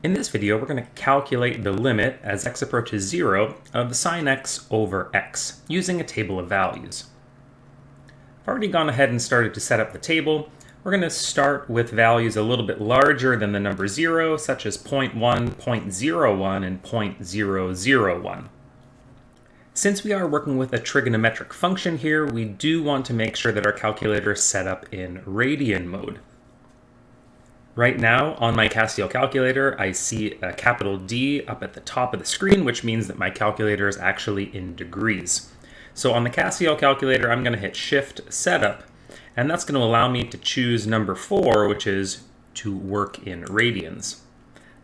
In this video, we're going to calculate the limit as x approaches 0 of sine x over x using a table of values. I've already gone ahead and started to set up the table. We're going to start with values a little bit larger than the number 0, such as 0.1, 0.01, and 0.001. Since we are working with a trigonometric function here, we do want to make sure that our calculator is set up in radian mode. Right now, on my Casio calculator, I see a capital D up at the top of the screen, which means that my calculator is actually in degrees. So on the Casio calculator, I'm going to hit Shift Setup, and that's going to allow me to choose number 4, which is to work in radians.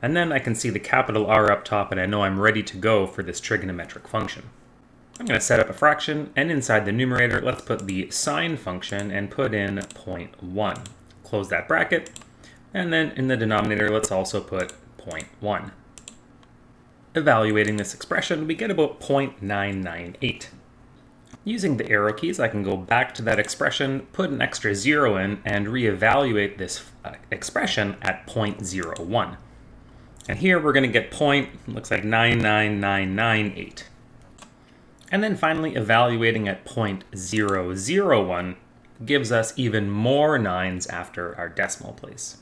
And then I can see the capital R up top, and I know I'm ready to go for this trigonometric function. I'm going to set up a fraction, and inside the numerator, let's put the sine function and put in 0.1. Close that bracket. And then in the denominator, let's also put 0.1. Evaluating this expression, we get about 0.998. Using the arrow keys, I can go back to that expression, put an extra 0 in, and reevaluate this expression at 0.01. And here we're going to get looks like 99998. And then finally, evaluating at 0.001 gives us even more 9s after our decimal place.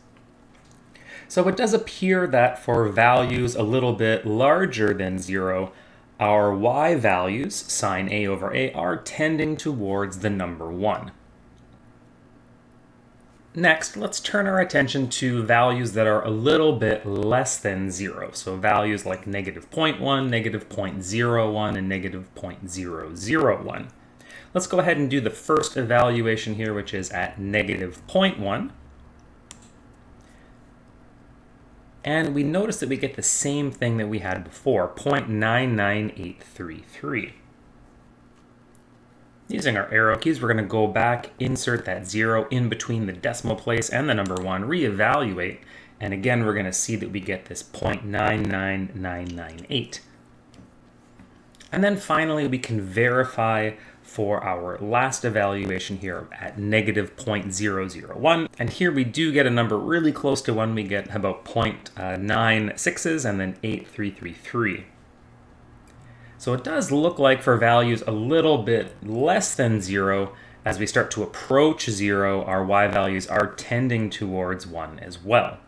So it does appear that for values a little bit larger than 0, our y values, sine a over a, are tending towards the number 1. Next, let's turn our attention to values that are a little bit less than 0. So values like negative 0.1, negative 0.01, and negative 0.001. Let's go ahead and do the first evaluation here, which is at negative 0.1. And we notice that we get the same thing that we had before, 0.99833. Using our arrow keys, we're going to go back, insert that 0 in between the decimal place and the number 1, reevaluate, and again we're going to see that we get this 0.99998. And then finally we can verify for our last evaluation here at negative 0.001. And here we do get a number really close to 1. We get about 0.96s and then 8333. So it does look like for values a little bit less than 0, as we start to approach 0, our y values are tending towards 1 as well.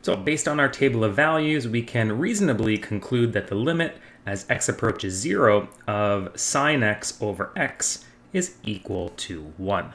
So based on our table of values, we can reasonably conclude that the limit as x approaches 0 of sine x over x is equal to 1.